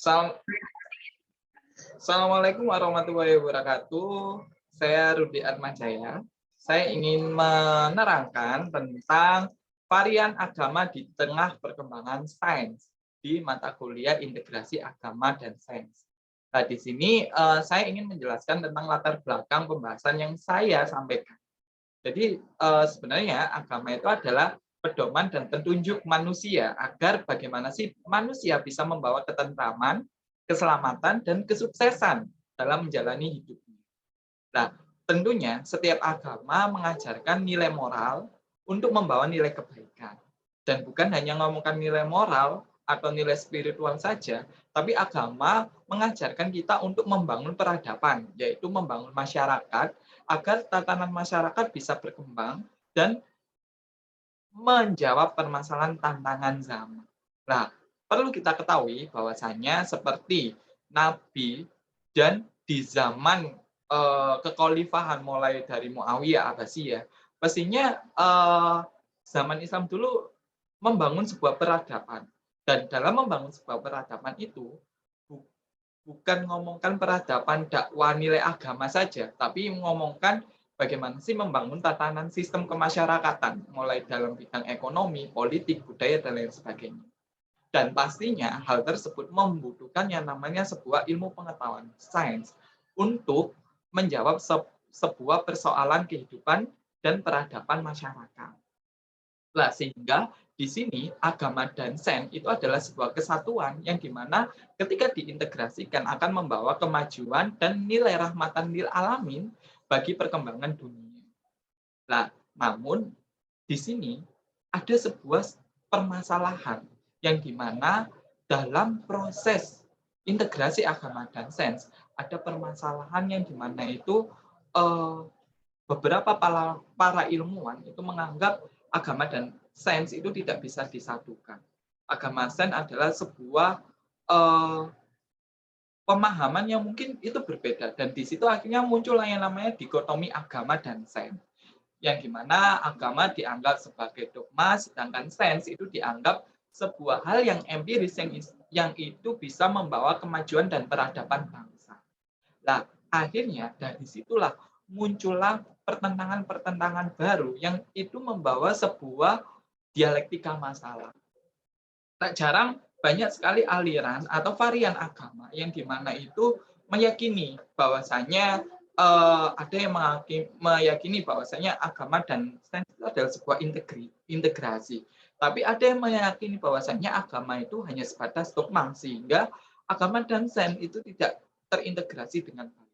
Assal- Assalamualaikum warahmatullahi wabarakatuh. Saya Rudi Atmajaya. Saya ingin menerangkan tentang varian agama di tengah perkembangan sains di mata kuliah Integrasi Agama dan Sains. Nah, di sini saya ingin menjelaskan tentang latar belakang pembahasan yang saya sampaikan. Jadi sebenarnya agama itu adalah pedoman dan petunjuk manusia agar bagaimana sih manusia bisa membawa ketentraman, keselamatan, dan kesuksesan dalam menjalani hidupnya. Nah, tentunya setiap agama mengajarkan nilai moral untuk membawa nilai kebaikan. Dan bukan hanya ngomongkan nilai moral atau nilai spiritual saja, tapi agama mengajarkan kita untuk membangun peradaban, yaitu membangun masyarakat agar tatanan masyarakat bisa berkembang dan menjawab permasalahan tantangan zaman. Nah, perlu kita ketahui bahwasanya seperti Nabi dan di zaman kekhalifahan mulai dari Muawiyah Abbasiyah, pastinya zaman Islam dulu membangun sebuah peradaban. Dan dalam membangun sebuah peradaban itu bukan ngomongkan peradaban dakwah nilai agama saja, tapi ngomongkan bagaimana sih membangun tatanan sistem kemasyarakatan, mulai dalam bidang ekonomi, politik, budaya, dan lain sebagainya. Dan pastinya hal tersebut membutuhkan yang namanya sebuah ilmu pengetahuan, sains, untuk menjawab sebuah persoalan kehidupan dan peradaban masyarakat. Nah, sehingga di sini agama dan sains itu adalah sebuah kesatuan yang dimana ketika diintegrasikan akan membawa kemajuan dan nilai rahmatan lil alamin bagi perkembangan dunia. Nah, namun di sini ada sebuah permasalahan yang dimana dalam proses integrasi agama dan sains ada permasalahan yang dimana itu beberapa para ilmuwan itu menganggap agama dan sains itu tidak bisa disatukan. Agama sains adalah sebuah pemahaman yang mungkin itu berbeda, dan di situ akhirnya muncul yang namanya dikotomi agama dan sains, yang dimana agama dianggap sebagai dogma, sedangkan sains itu dianggap sebuah hal yang empiris yang itu bisa membawa kemajuan dan peradaban bangsa. Nah, akhirnya dari situlah muncullah pertentangan-pertentangan baru yang itu membawa sebuah dialektika masalah. Tak jarang banyak sekali aliran atau varian agama yang dimana itu meyakini bahwasanya ada yang meyakini bahwasanya agama dan sains itu adalah sebuah integrasi. Tapi ada yang meyakini bahwasanya agama itu hanya sebatas dogma, sehingga agama dan sains itu tidak terintegrasi dengan baik.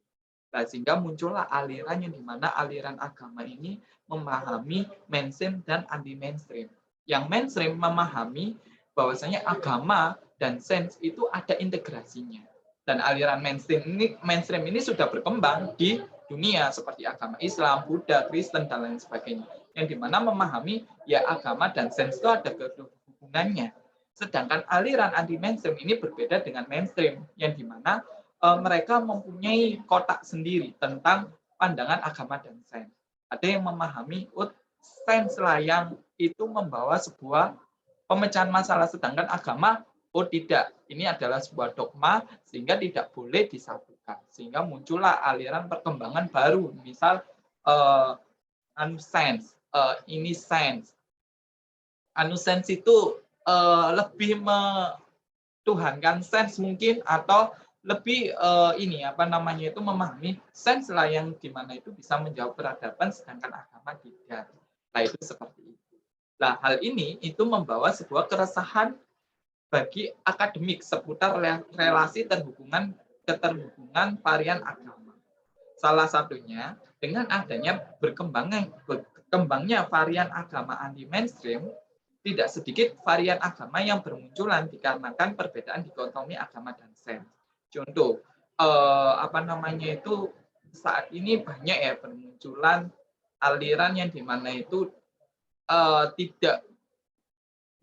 Nah, sehingga muncullah aliran yang dimana aliran agama ini memahami mainstream dan anti mainstream. Yang mainstream memahami bahwasanya agama dan sains itu ada integrasinya. Dan aliran mainstream ini sudah berkembang di dunia seperti agama Islam, Buddha, Kristen, dan lain sebagainya. Yang dimana memahami ya agama dan sains itu ada hubungannya. Sedangkan aliran anti mainstream ini berbeda dengan mainstream, yang dimana mereka mempunyai kotak sendiri tentang pandangan agama dan sains. Ada yang memahami sains lah yang itu membawa sebuah pemecahan masalah, sedangkan agama tidak, ini adalah sebuah dogma sehingga tidak boleh disatukan, sehingga muncullah aliran perkembangan baru, misal sains, ini sains, sains itu lebih tuhankan sains mungkin, atau lebih ini apa namanya itu memahami sains lah yang dimana itu bisa menjawab peradaban, sedangkan agama tidak. Nah, itu seperti itu. Nah, hal ini itu membawa sebuah keresahan bagi akademik seputar relasi keterhubungan varian agama. Salah satunya dengan adanya berkembangnya varian agama anti mainstream, tidak sedikit varian agama yang bermunculan dikarenakan perbedaan dikotomi agama dan sains. Contoh, apa namanya itu saat ini banyak ya bermunculan aliran yang dimana itu tidak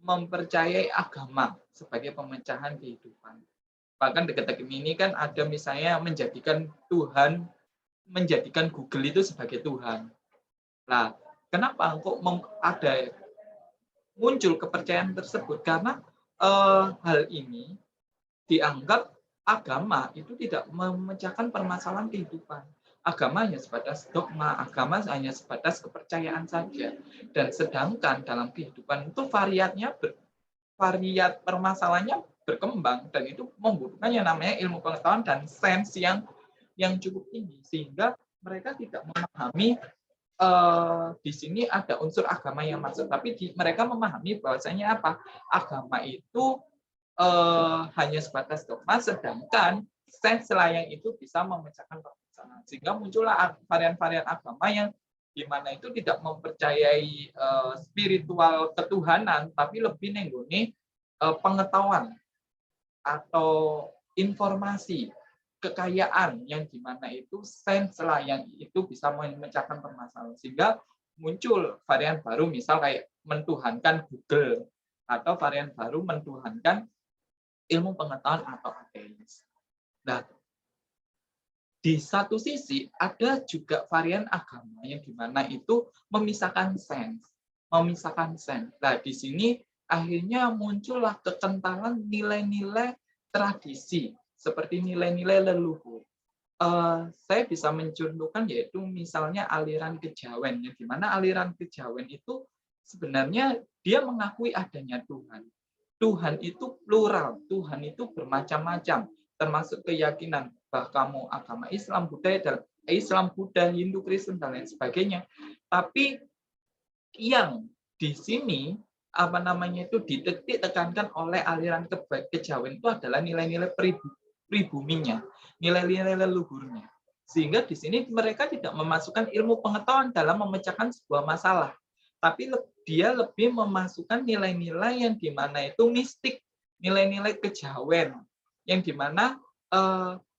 mempercayai agama sebagai pemecahan kehidupan. Bahkan dekat-dekat ini kan ada misalnya menjadikan Google itu sebagai Tuhan. Nah, kenapa kok ada muncul kepercayaan tersebut? Karena hal ini dianggap agama itu tidak memecahkan permasalahan kehidupan. Agama hanya sebatas dogma, agama hanya sebatas kepercayaan saja. Dan sedangkan dalam kehidupan itu variat permasalahannya berkembang dan itu membutuhkan yang namanya ilmu pengetahuan dan sains yang cukup tinggi sehingga mereka tidak memahami di sini ada unsur agama yang masuk, tapi mereka memahami bahwasanya apa agama itu hanya sebatas dogma, sedangkan sains selayang itu bisa memecahkan permasalahan sehingga muncullah varian-varian agama yang di mana itu tidak mempercayai spiritual ketuhanan, tapi lebih nenggoni pengetahuan atau informasi kekayaan yang dimana itu sains lah yang itu bisa memecahkan permasalahan sehingga muncul varian baru misal kayak mentuhankan Google atau varian baru mentuhankan ilmu pengetahuan atau ateis. Nah, di satu sisi ada juga varian agama yang dimana itu memisahkan sains. Nah, di sini akhirnya muncullah kekentalan nilai-nilai tradisi seperti nilai-nilai leluhur. Saya bisa mencontohkan yaitu misalnya aliran kejawen, di mana aliran kejawen itu sebenarnya dia mengakui adanya Tuhan. Tuhan itu plural, Tuhan itu bermacam-macam, termasuk keyakinan bahkan mau agama Islam, Buddha, Hindu, Kristen dan lain sebagainya. Tapi yang di sini apa namanya itu ditekankan oleh aliran kejawen itu adalah nilai-nilai pribuminya, nilai-nilai leluhurnya. Sehingga di sini mereka tidak memasukkan ilmu pengetahuan dalam memecahkan sebuah masalah, tapi dia lebih memasukkan nilai-nilai yang dimana itu mistik, nilai-nilai kejawen, yang dimana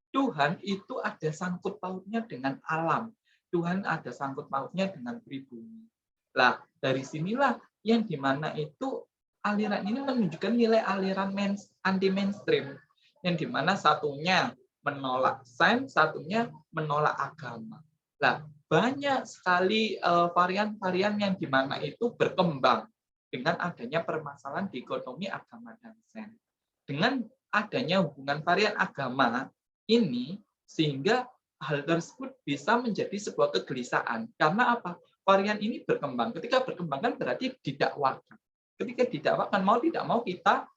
Tuhan itu ada sangkut pautnya dengan alam, Tuhan ada sangkut pautnya dengan pribumi. Lah dari sinilah yang dimana itu aliran ini menunjukkan nilai aliran anti mainstream, yang dimana satunya menolak sains, satunya menolak agama. Nah, banyak sekali varian-varian yang dimana itu berkembang dengan adanya permasalahan dikotomi agama dan sains. Dengan adanya hubungan varian agama ini, sehingga hal tersebut bisa menjadi sebuah kegelisahan. Karena apa? Varian ini berkembang. Ketika berkembang kan berarti didakwakan. Ketika didakwakan, mau tidak mau kita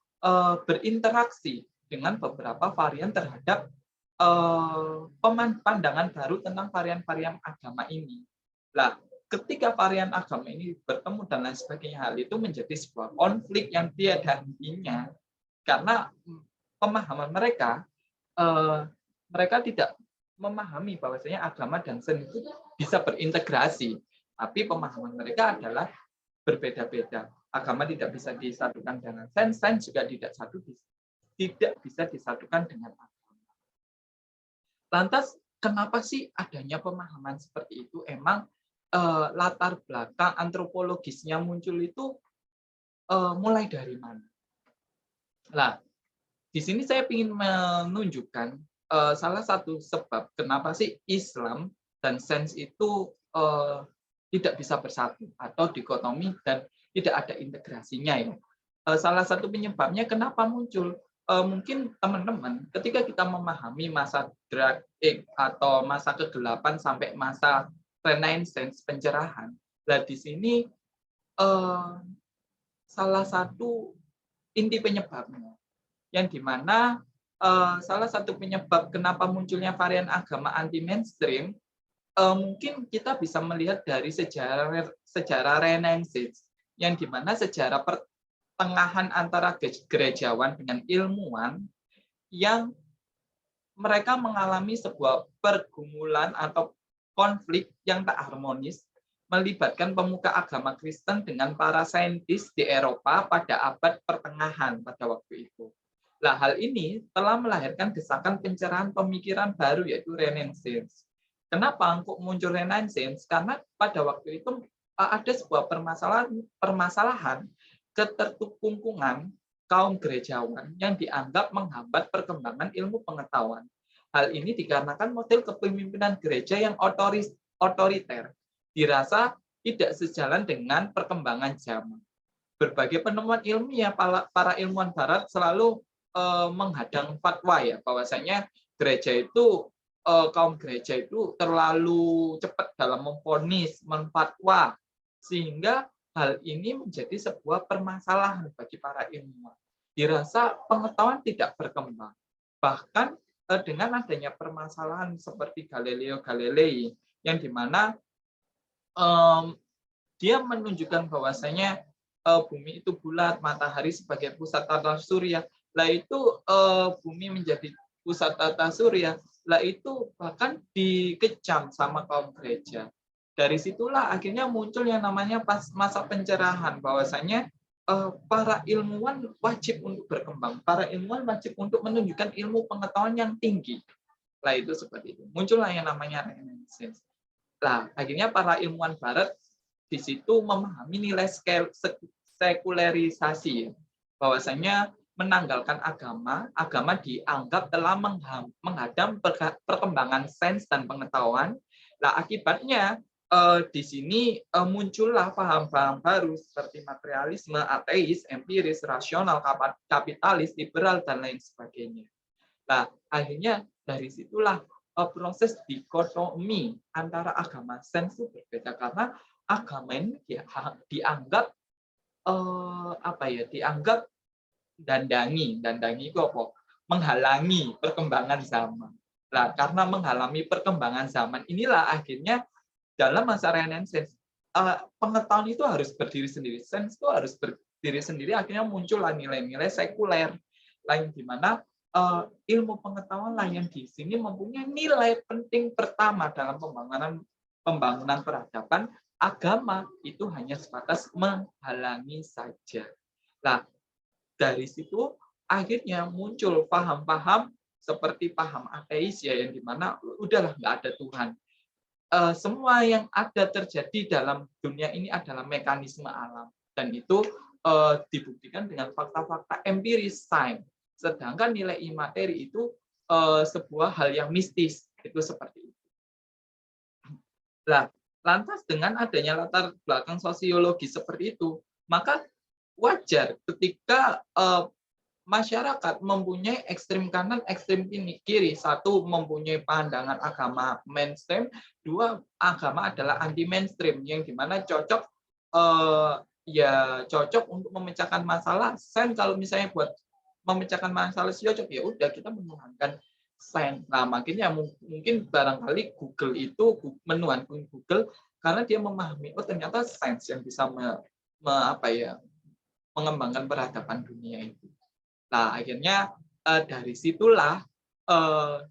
berinteraksi dengan beberapa varian terhadap pandangan baru tentang varian-varian agama ini. Nah, ketika varian agama ini bertemu dan lain sebagainya, hal itu menjadi sebuah konflik yang tiada hentinya karena pemahaman mereka tidak memahami bahwasanya agama dan sains itu bisa berintegrasi, tapi pemahaman mereka adalah berbeda-beda. Agama tidak bisa disatukan dengan sains, sains juga tidak bisa disatukan dengan agama. Lantas, kenapa sih adanya pemahaman seperti itu? Emang latar belakang antropologisnya muncul itu mulai dari mana? Nah, di sini saya ingin menunjukkan salah satu sebab kenapa sih Islam dan sains itu tidak bisa bersatu atau dikotomi dan tidak ada integrasinya ya. Salah satu penyebabnya kenapa muncul? Mungkin teman-teman ketika kita memahami masa Dark Age atau masa kegelapan sampai masa Renaissance pencerahan, nah di sini salah satu inti penyebabnya yang dimana salah satu penyebab kenapa munculnya varian agama anti mainstream mungkin kita bisa melihat dari sejarah Renaissance yang dimana sejarah pertengahan antara gerejawan dengan ilmuwan yang mereka mengalami sebuah pergumulan atau konflik yang tak harmonis melibatkan pemuka agama Kristen dengan para saintis di Eropa pada abad pertengahan pada waktu itu. Nah, hal ini telah melahirkan desakan pencerahan pemikiran baru yaitu Renaissance. Kenapa kok muncul Renaissance? Karena pada waktu itu ada sebuah permasalahan keterkungkungan kaum gerejawan yang dianggap menghambat perkembangan ilmu pengetahuan. Hal ini dikarenakan model kepemimpinan gereja yang otoriter, dirasa tidak sejalan dengan perkembangan zaman. Berbagai penemuan ilmiah para ilmuwan barat selalu menghadang fatwa ya, bahwasanya kaum gereja itu terlalu cepat dalam memvonis, menfatwa, sehingga hal ini menjadi sebuah permasalahan bagi para ilmuwan. Dirasa pengetahuan tidak berkembang. Bahkan dengan adanya permasalahan seperti Galileo Galilei, yang dimana dia menunjukkan bahwasanya bumi itu bulat, matahari sebagai pusat tata surya. Lah itu bumi menjadi pusat tata surya. Lah itu bahkan dikecam sama kaum gereja. Dari situlah akhirnya muncul yang namanya masa pencerahan, bahwasanya para ilmuwan wajib untuk berkembang. Para ilmuwan wajib untuk menunjukkan ilmu pengetahuan yang tinggi. Lah itu seperti itu. Muncullah yang namanya Renaissance. Nah, akhirnya para ilmuwan Barat di situ memahami nilai sekulerisasi, bahwasanya menanggalkan agama dianggap telah menghadang perkembangan sains dan pengetahuan. Nah, akibatnya di sini muncullah paham-paham baru seperti materialisme, ateis, empiris, rasional, kapitalis, liberal, dan lain sebagainya. Nah, akhirnya dari situlah proses dikotomi antara agama sains itu berbeda, karena agama ini dianggap dianggap dandangi itu apa? Menghalangi perkembangan zaman. Nah, karena menghalangi perkembangan zaman inilah akhirnya dalam masa Renaissance pengetahuan itu harus berdiri sendiri, sains itu harus berdiri sendiri, akhirnya muncullah nilai-nilai sekuler lain, di mana ilmu pengetahuan lah yang di sini mempunyai nilai penting pertama dalam pembangunan peradaban. Agama itu hanya sebatas menghalangi saja. Nah, dari situ akhirnya muncul paham-paham seperti paham ateis ya, yang dimana udahlah nggak ada Tuhan. Semua yang ada terjadi dalam dunia ini adalah mekanisme alam, dan itu dibuktikan dengan fakta-fakta empiris sains. Sedangkan nilai imateri itu sebuah hal yang mistis, itu seperti itu. Nah, lantas dengan adanya latar belakang sosiologi seperti itu, maka wajar ketika masyarakat mempunyai ekstrem kanan, ekstrem kiri. Satu, mempunyai pandangan agama mainstream. Dua, agama adalah anti mainstream, yang dimana cocok cocok untuk memecahkan masalah. Sains kalau misalnya buat memecahkan masalah cocok, ya udah kita menuhankan sains. Nah, makanya mungkin barangkali Google itu menuhankan Google karena dia memahami ternyata sains yang bisa mengembangkan peradaban dunia itu. Nah, akhirnya dari situlah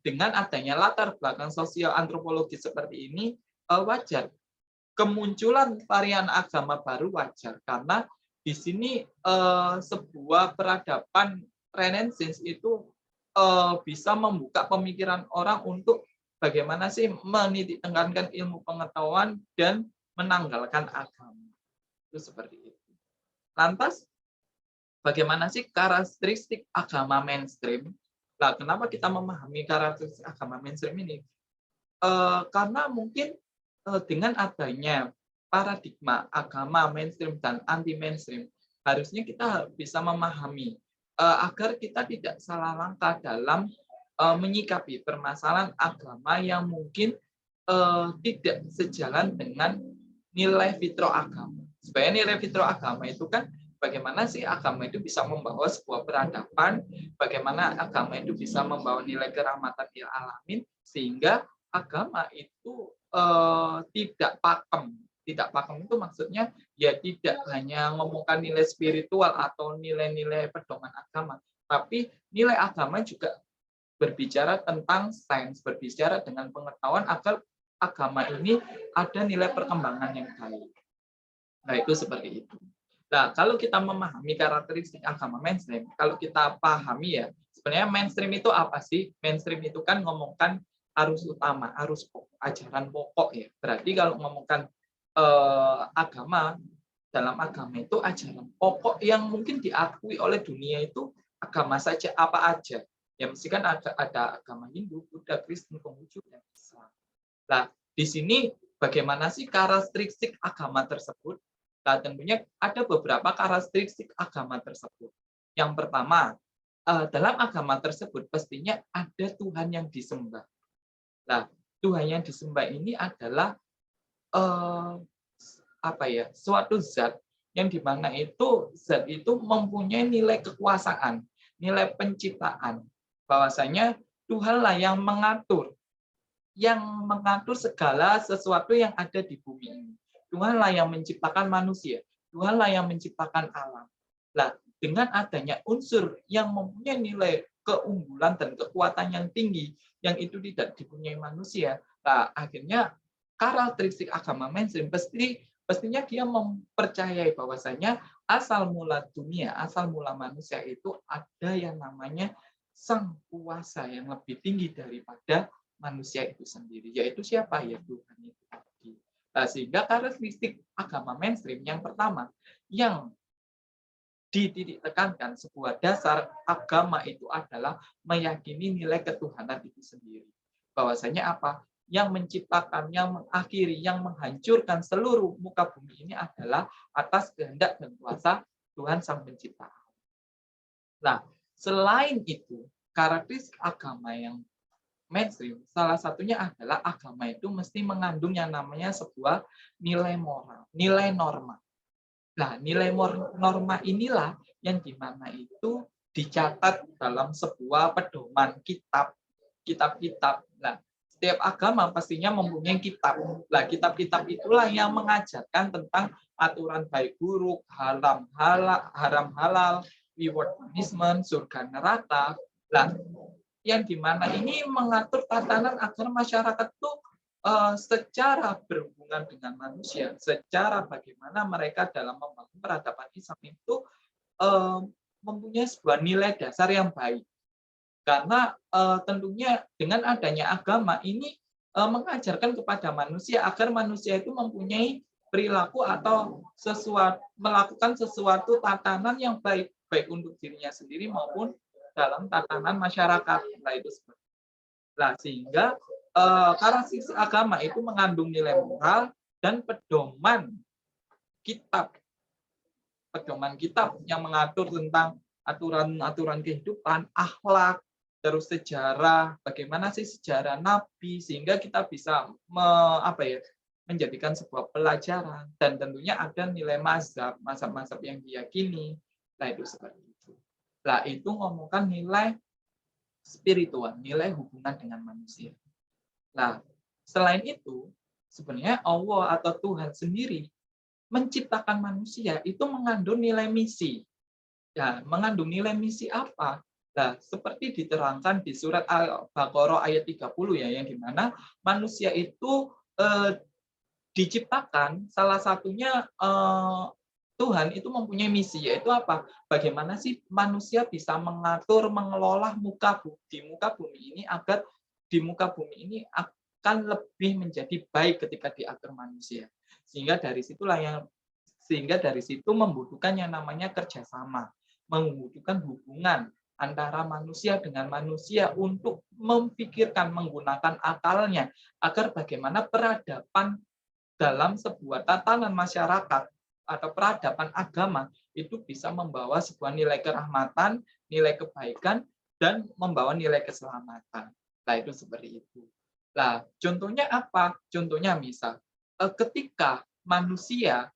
dengan adanya latar belakang sosial antropologi seperti ini wajar kemunculan varian agama baru, wajar karena di sini sebuah peradaban Renaissance itu bisa membuka pemikiran orang untuk bagaimana sih menitiktekankan ilmu pengetahuan dan menanggalkan agama. Itu seperti itu. Lantas bagaimana sih karakteristik agama mainstream? Nah, kenapa kita memahami karakteristik agama mainstream ini? Karena mungkin dengan adanya paradigma agama mainstream dan anti mainstream, harusnya kita bisa memahami agar kita tidak salah langkah dalam menyikapi permasalahan agama yang mungkin tidak sejalan dengan nilai fitrah agama. Supaya nilai fitrah agama itu kan bagaimana sih agama itu bisa membawa sebuah peradaban, bagaimana agama itu bisa membawa nilai kerahmatan lil alamin, sehingga agama itu tidak pakem. Tidak pakem itu maksudnya ya tidak hanya ngomongkan nilai spiritual atau nilai-nilai pedoman agama, tapi nilai agama juga berbicara tentang sains, berbicara dengan pengetahuan agar agama ini ada nilai perkembangan yang baik. Nah, itu seperti itu. Nah, kalau kita memahami karakteristik agama mainstream, kalau kita pahami ya, sebenarnya mainstream itu apa sih? Mainstream itu kan ngomongkan arus utama, arus pokok, ajaran pokok ya. Berarti kalau ngomongkan agama, dalam agama itu ajaran pokok yang mungkin diakui oleh dunia itu agama saja, apa aja. Ya mesti kan ada agama Hindu, Buddha, Kristen, Konghucu, dan Islam. Nah, di sini bagaimana sih karakteristik agama tersebut? Nah, tentunya ada beberapa karakteristik agama tersebut. Yang pertama, dalam agama tersebut pastinya ada Tuhan yang disembah. Nah, Tuhan yang disembah ini adalah eh, apa ya, suatu zat yang dimana itu zat itu mempunyai nilai kekuasaan, nilai penciptaan. Bahwasanya Tuhanlah yang mengatur segala sesuatu yang ada di bumi ini. Tuhanlah yang menciptakan manusia. Tuhanlah yang menciptakan alam. Nah, dengan adanya unsur yang mempunyai nilai keunggulan dan kekuatan yang tinggi, yang itu tidak dipunyai manusia, nah, akhirnya karakteristik agama mainstream pastinya dia mempercayai bahwasanya asal mula dunia, asal mula manusia itu ada yang namanya sang kuasa yang lebih tinggi daripada manusia itu sendiri, yaitu siapa? Ya Tuhan itu tadi. Nah, sehingga karakteristik agama mainstream yang pertama yang dititik tekankan sebuah dasar agama itu adalah meyakini nilai ketuhanan itu sendiri. Bahwasanya apa? Yang menciptakan, yang mengakhiri, yang menghancurkan seluruh muka bumi ini adalah atas kehendak dan kuasa Tuhan Sang Pencipta. Nah, selain itu, karakteristik agama yang mainstream, salah satunya adalah agama itu mesti mengandung yang namanya sebuah nilai moral, nilai norma. Nah, nilai norma inilah yang dimana itu dicatat dalam sebuah pedoman kitab-kitab. Nah, setiap agama pastinya mempunyai kitab. Nah, kitab-kitab itulah yang mengajarkan tentang aturan baik buruk, haram halal, reward punishment, surga neraka. Nah, yang dimana ini mengatur tatanan agar masyarakat itu secara berhubungan dengan manusia, secara bagaimana mereka dalam membangun peradaban Islam itu mempunyai sebuah nilai dasar yang baik. Karena tentunya dengan adanya agama ini mengajarkan kepada manusia agar manusia itu mempunyai perilaku atau melakukan sesuatu tatanan yang baik, baik untuk dirinya sendiri maupun dalam tatanan masyarakat. Nah, itu seperti Nah, sehingga karakteristik agama itu mengandung nilai moral dan kitab pedoman kitab yang mengatur tentang aturan-aturan kehidupan, akhlak, terus sejarah, bagaimana sih sejarah Nabi, sehingga kita bisa menjadikan sebuah pelajaran, dan tentunya ada nilai mazhab yang diyakini. Nah, itu seperti itu. Nah, itu ngomongkan nilai spiritual, nilai hubungan dengan manusia. Nah, selain itu, sebenarnya Allah atau Tuhan sendiri menciptakan manusia itu mengandung nilai misi. Ya, mengandung nilai misi apa? Nah, seperti diterangkan di surat Al-Baqarah ayat 30 ya, yang dimana manusia itu diciptakan salah satunya Tuhan itu mempunyai misi, yaitu apa? Bagaimana sih manusia bisa mengatur, mengelola di muka bumi ini agar di muka bumi ini akan lebih menjadi baik ketika diatur manusia. Sehingga dari situ membutuhkan yang namanya kerjasama, membutuhkan hubungan antara manusia dengan manusia untuk memikirkan, menggunakan akalnya, agar bagaimana peradaban dalam sebuah tatanan masyarakat atau peradaban agama itu bisa membawa sebuah nilai kerahmatan, nilai kebaikan, dan membawa nilai keselamatan. Nah, itu seperti itu. Nah, contohnya apa? Contohnya misal, ketika manusia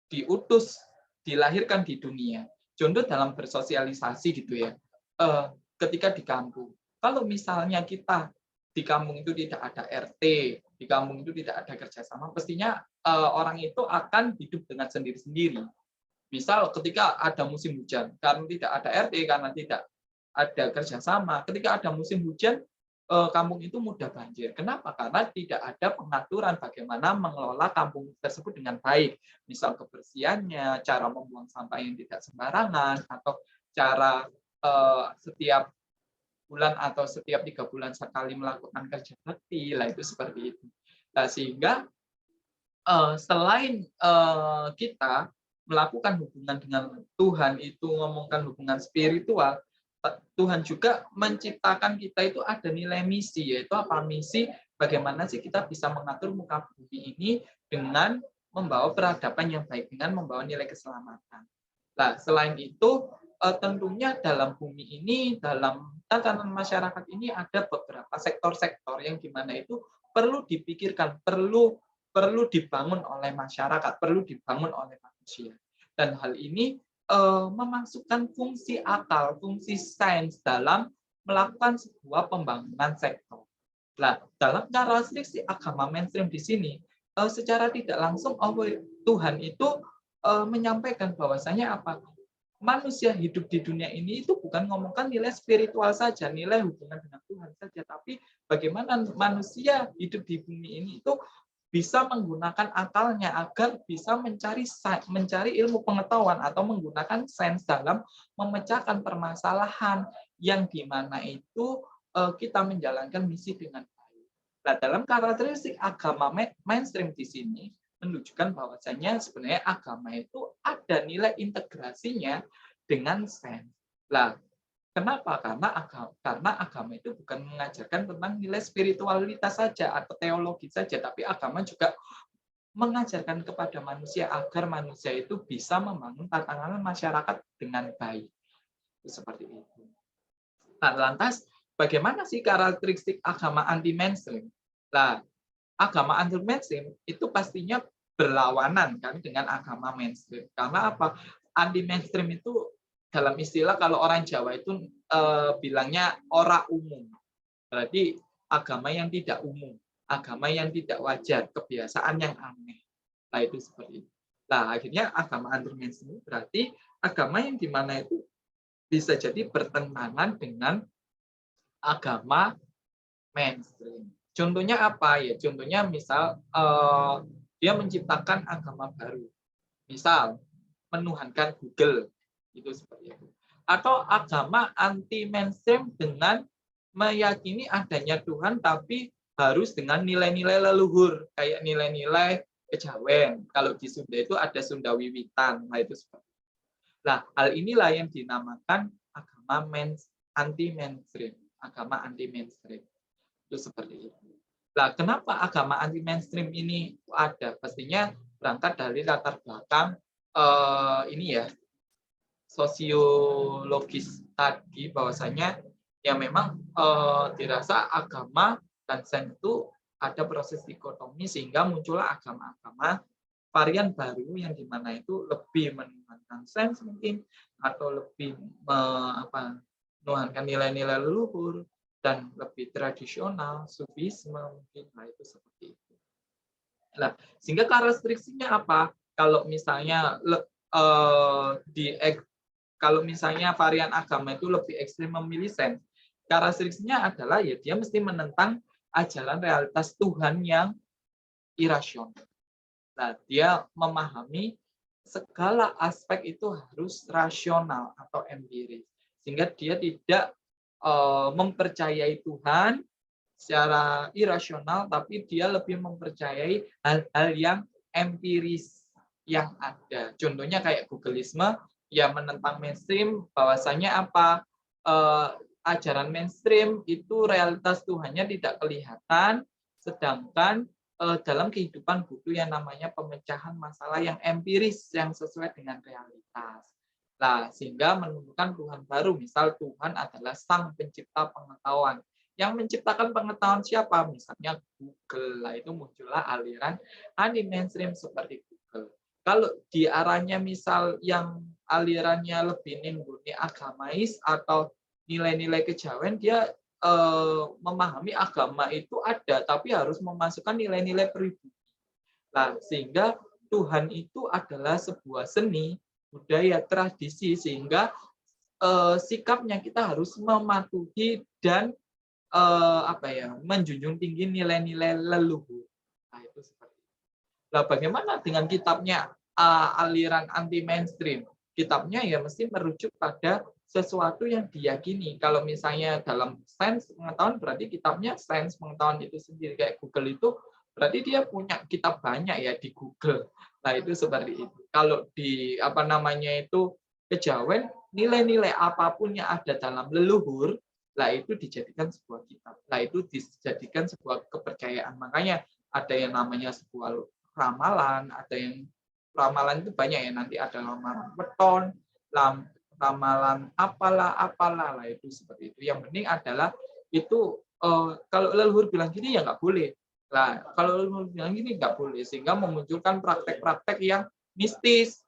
diutus, dilahirkan di dunia, contoh dalam bersosialisasi gitu ya, ketika di kampung. Kalau misalnya kita di kampung itu tidak ada RT, di kampung itu tidak ada kerjasama, pastinya orang itu akan hidup dengan sendiri-sendiri. Misal ketika ada musim hujan, karena tidak ada RT, karena tidak ada kerjasama, ketika ada musim hujan, kampung itu mudah banjir. Kenapa? Karena tidak ada pengaturan bagaimana mengelola kampung tersebut dengan baik. Misal kebersihannya, cara membuang sampah yang tidak sembarangan, atau cara setiap bulan atau setiap 3 bulan sekali melakukan kerja bakti, lah itu seperti itu. Nah, sehingga selain kita melakukan hubungan dengan Tuhan itu ngomongkan hubungan spiritual, Tuhan juga menciptakan kita itu ada nilai misi, yaitu apa? Misi bagaimana sih kita bisa mengatur muka bumi ini dengan membawa peradaban yang baik, dengan membawa nilai keselamatan. Nah, selain itu tentunya dalam bumi ini, dalam tatanan masyarakat ini ada beberapa sektor-sektor yang gimana itu perlu dipikirkan, perlu dibangun oleh masyarakat, perlu dibangun oleh manusia. Dan hal ini memasukkan fungsi akal, fungsi sains dalam melakukan sebuah pembangunan sektor. Nah, dalam karakteristik agama mainstream di sini, secara tidak langsung Tuhan itu menyampaikan bahwasanya apa? Manusia hidup di dunia ini itu bukan ngomongkan nilai spiritual saja, nilai hubungan dengan Tuhan saja, tapi bagaimana manusia hidup di bumi ini itu bisa menggunakan akalnya agar bisa mencari ilmu pengetahuan atau menggunakan sains dalam memecahkan permasalahan yang dimana itu kita menjalankan misi dengan baik. Nah, dalam karakteristik agama mainstream di sini menunjukkan bahwasanya sebenarnya agama itu ada nilai integrasinya dengan sains. Nah, kenapa? Karena agama itu bukan mengajarkan tentang nilai spiritualitas saja atau teologi saja, tapi agama juga mengajarkan kepada manusia agar manusia itu bisa membangun tatanan masyarakat dengan baik. Seperti itu. Nah, lantas bagaimana sih karakteristik agama anti mainstream? Nah, agama anti mainstream itu pastinya berlawanan kan dengan agama mainstream. Karena apa? Anti mainstream itu dalam istilah kalau orang Jawa itu bilangnya ora umum. Berarti agama yang tidak umum, agama yang tidak wajar, kebiasaan yang aneh. Nah, itu seperti itu. Nah, akhirnya agama anti mainstream berarti agama yang dimana itu bisa jadi bertentangan dengan agama mainstream. Contohnya apa ya? Contohnya misal dia menciptakan agama baru. Misal menuhankan Google, itu seperti itu. Atau agama anti mainstream dengan meyakini adanya Tuhan tapi harus dengan nilai-nilai leluhur kayak nilai-nilai kejawen. Kalau di Sunda itu ada Sunda Wiwitan, nah itu seperti itu. Nah, hal inilah yang dinamakan agama anti mainstream, agama anti mainstream. Itu seperti itu. Nah, kenapa agama anti mainstream ini ada? Pastinya berangkat dari latar belakang ini ya, sosiologis tadi, bahwasanya ya memang dirasa agama dan sains itu ada proses dikotomi sehingga muncullah agama-agama varian baru yang dimana itu lebih menuhankan sains mungkin atau lebih menuhankan nilai-nilai leluhur dan lebih tradisional, sufisme mungkin, nah itu seperti itu. Nah, sehingga karakteristiknya apa? Kalau misalnya kalau misalnya varian agama itu lebih ekstrim memilih sains, karakteristiknya adalah ya dia mesti menentang ajaran realitas Tuhan yang irasional. Nah, dia memahami segala aspek itu harus rasional atau empiris, sehingga dia tidak mempercayai Tuhan secara irasional, tapi dia lebih mempercayai hal-hal yang empiris yang ada. Contohnya kayak Googleisme, ya menentang mainstream, bahwasanya apa? Ajaran mainstream itu realitas Tuhannya tidak kelihatan, sedangkan dalam kehidupan butuh yang namanya pemecahan masalah yang empiris, yang sesuai dengan realitas. Nah, sehingga menemukan Tuhan baru, misal Tuhan adalah sang pencipta pengetahuan. Yang menciptakan pengetahuan siapa? Misalnya Google. Nah, itu muncullah aliran anti mainstream seperti Google. Kalau di arahnya misal yang alirannya lebih nimbuni agamais atau nilai-nilai kejawen, dia memahami agama itu ada, tapi harus memasukkan nilai-nilai pribadi. Nah, sehingga Tuhan itu adalah sebuah seni, budaya, tradisi, sehingga sikapnya kita harus mematuhi dan menjunjung tinggi nilai-nilai leluhur. Nah, itu seperti itu. Nah, bagaimana dengan kitabnya aliran anti mainstream? Kitabnya ya mesti merujuk pada sesuatu yang diyakini. Kalau misalnya dalam sains pengetahuan, berarti kitabnya sains pengetahuan itu sendiri. Kayak Google itu berarti dia punya kitab banyak ya di Google. Nah, itu seperti itu. Kalau di itu kejawen, nilai-nilai apapun yang ada dalam leluhur, lah itu dijadikan sebuah kitab. Lah itu dijadikan sebuah kepercayaan. Makanya ada yang namanya sebuah ramalan, ada yang ramalan itu banyak ya, nanti ada ramalan weton, ramalan apalah lah itu seperti itu. Yang penting adalah itu kalau leluhur bilang gini ya nggak boleh. Lah kalau leluhur bilang gini nggak boleh sehingga memunculkan praktek-praktek yang mistis.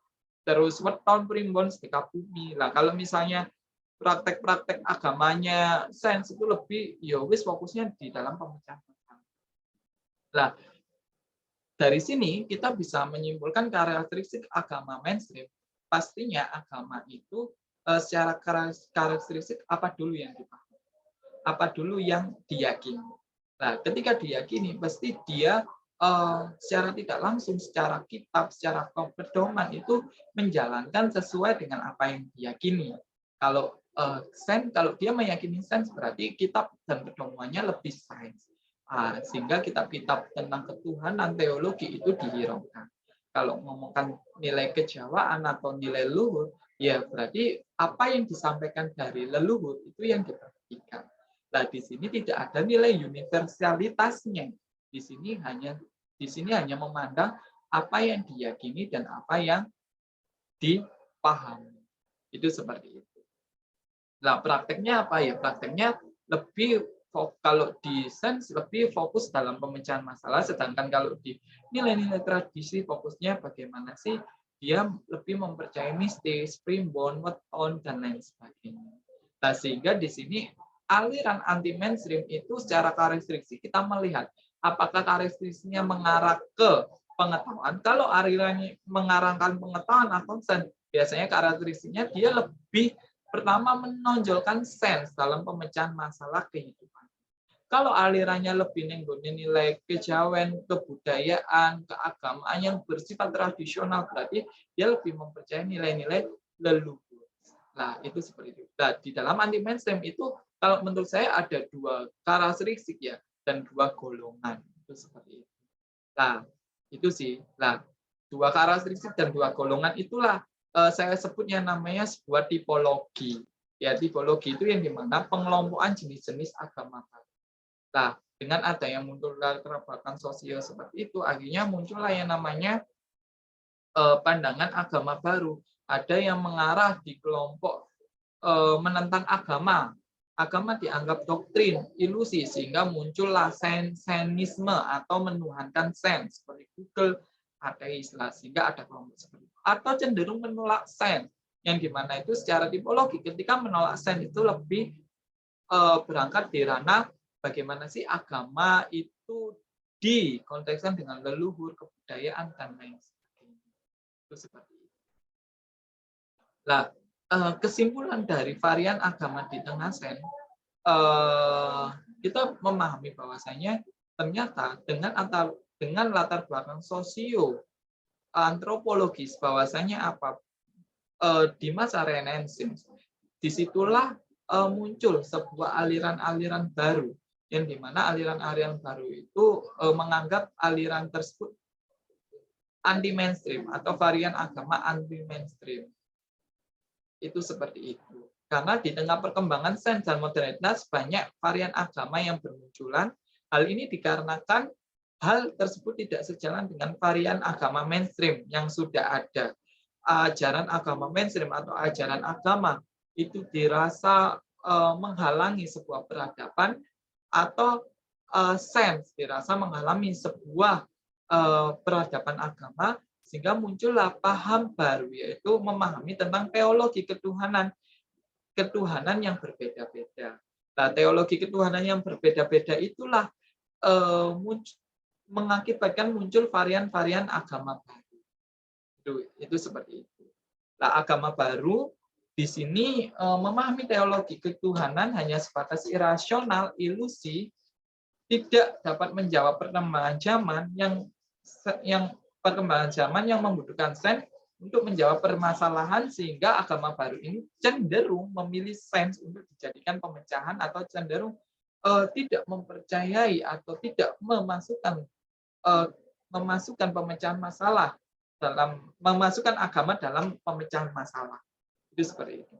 Terus weton primbon sedekah bumi. Lah kalau misalnya praktek-praktek agamanya sains itu lebih ya wis fokusnya di dalam pemecahan masalah. Lah dari sini kita bisa menyimpulkan karakteristik agama mainstream. Pastinya agama itu secara karakteristik apa dulu yang dipahami, apa dulu yang diyakini. Nah, ketika diyakini, pasti dia secara tidak langsung, secara kitab, secara pedoman itu menjalankan sesuai dengan apa yang diyakini. Kalau kalau dia meyakini sains, berarti kitab dan pedomannya lebih sains. Sehingga kitab-kitab tentang ketuhanan teologi itu dihiraukan. Kalau ngomongkan nilai kejawaan atau nilai luhur, ya berarti apa yang disampaikan dari leluhur itu yang diperhatikan. Nah, di sini tidak ada nilai universalitasnya. Di sini hanya memandang apa yang diyakini dan apa yang dipahami. Itu seperti itu. Nah, prakteknya apa ya? Prakteknya lebih kalau di sains lebih fokus dalam pemecahan masalah, sedangkan kalau di nilai-nilai tradisi fokusnya bagaimana sih dia lebih mempercayai mistis, primbon, weton, dan lain sebagainya. Nah, sehingga di sini aliran anti mainstream itu secara karakteristik kita melihat apakah karakteristiknya mengarah ke pengetahuan. Kalau alirannya mengarahkan pengetahuan atau sains, biasanya karakteristiknya dia lebih pertama menonjolkan sains dalam pemecahan masalah kehidupan. Kalau alirannya lebih nilai kejawen, kebudayaan, keagamaan yang bersifat tradisional, berarti dia lebih mempercayai nilai-nilai leluhur. Nah, itu seperti itu. Nah, di dalam anti mainstream itu, kalau menurut saya ada dua karakteristik ya, dan dua golongan. Itu seperti itu. Nah, itu sih. Nah, dua karakteristik dan dua golongan itulah saya sebutnya namanya sebuah tipologi. Ya, tipologi itu yang dimana pengelompokan jenis-jenis agama. Nah, dengan adanya muncul latar belakang sosial seperti itu, akhirnya muncullah yang namanya pandangan agama baru. Ada yang mengarah di kelompok menentang agama. Agama dianggap doktrin, ilusi, sehingga muncullah sainisme atau menuhankan sains seperti Google, ateis lah, sehingga ada kelompok seperti itu. Atau cenderung menolak sains, yang dimana itu secara tipologi ketika menolak sains itu lebih berangkat di ranah bagaimana sih agama itu dikontekskan dengan leluhur, kebudayaan, dan lain sebagainya. Itu seperti itu. Nah, kesimpulan dari varian agama di tengah sains, kita memahami bahwasanya ternyata dengan latar belakang sosio antropologis bahwasanya apa di masa Renaissance disitulah muncul sebuah aliran-aliran baru yang dimana aliran-aliran baru itu menganggap aliran tersebut anti mainstream atau varian agama anti mainstream. Itu seperti itu. Karena di tengah perkembangan sains dan modernitas banyak varian agama yang bermunculan. Hal ini dikarenakan hal tersebut tidak sejalan dengan varian agama mainstream yang sudah ada. Ajaran agama mainstream atau ajaran agama itu dirasa menghalangi sebuah peradaban atau sains dirasa menghalangi sebuah peradaban agama, sehingga muncullah paham baru, yaitu memahami tentang teologi ketuhanan yang berbeda-beda. Nah, teologi ketuhanan yang berbeda-beda itulah mengakibatkan muncul varian-varian agama baru. Itu seperti itu. Nah, agama baru di sini memahami teologi ketuhanan hanya sebatas irasional, ilusi, tidak dapat menjawab perkembangan zaman yang membutuhkan sains untuk menjawab permasalahan, sehingga agama baru ini cenderung memilih sains untuk dijadikan pemecahan atau cenderung tidak mempercayai atau tidak memasukkan pemecahan masalah memasukkan agama dalam pemecahan masalah. Itu seperti itu.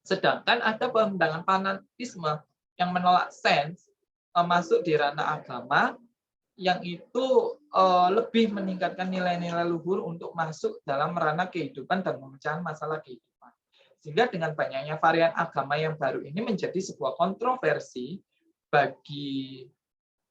Sedangkan ada pandangan fanatisme yang menolak sains masuk di ranah agama yang itu lebih meningkatkan nilai-nilai luhur untuk masuk dalam ranah kehidupan dan pemecahan masalah kehidupan. Sehingga dengan banyaknya varian agama yang baru ini menjadi sebuah kontroversi bagi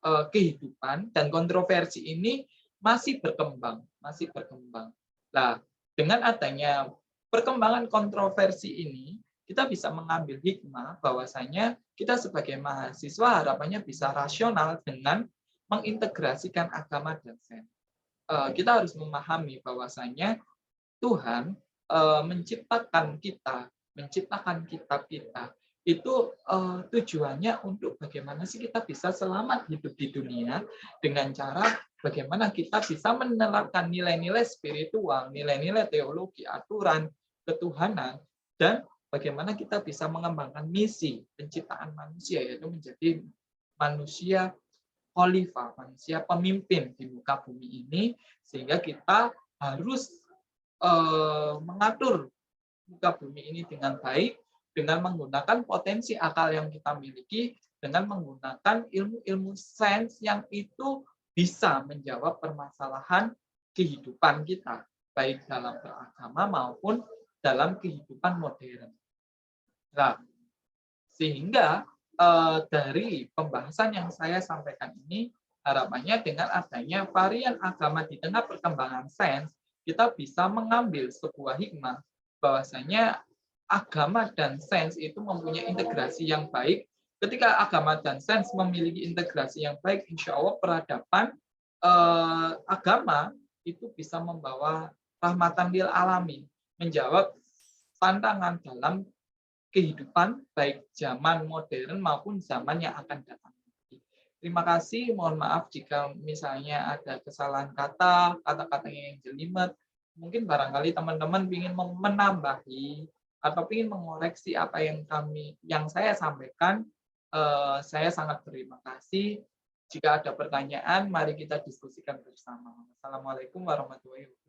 kehidupan, dan kontroversi ini masih berkembang, masih berkembang. Nah, dengan adanya perkembangan kontroversi ini, kita bisa mengambil hikmah bahwasanya kita sebagai mahasiswa harapannya bisa rasional dengan mengintegrasikan agama dan sains. Kita harus memahami bahwasanya Tuhan menciptakan kita, menciptakan kitab kita, itu tujuannya untuk bagaimana sih kita bisa selamat hidup di dunia dengan cara bagaimana kita bisa menerapkan nilai-nilai spiritual, nilai-nilai teologi, aturan, ketuhanan, dan bagaimana kita bisa mengembangkan misi penciptaan manusia, yaitu menjadi manusia khalifah, manusia pemimpin di muka bumi ini, sehingga kita harus mengatur muka bumi ini dengan baik, dengan menggunakan potensi akal yang kita miliki, dengan menggunakan ilmu-ilmu sains yang itu bisa menjawab permasalahan kehidupan kita, baik dalam beragama maupun dalam kehidupan modern. Nah, sehingga dari pembahasan yang saya sampaikan ini, harapannya dengan adanya varian agama di tengah perkembangan sains, kita bisa mengambil sebuah hikmah bahwasanya agama dan sains itu mempunyai integrasi yang baik. Ketika agama dan sains memiliki integrasi yang baik, insya Allah peradaban agama itu bisa membawa rahmatan lil alamin, menjawab tantangan dalam kehidupan baik zaman modern maupun zaman yang akan datang. Terima kasih, mohon maaf jika misalnya ada kesalahan kata, kata-kata yang jelimet. Mungkin barangkali teman-teman ingin menambahi atau ingin mengoreksi apa yang saya sampaikan. Saya sangat berterima kasih. Jika ada pertanyaan, mari kita diskusikan bersama. Assalamualaikum warahmatullahi wabarakatuh.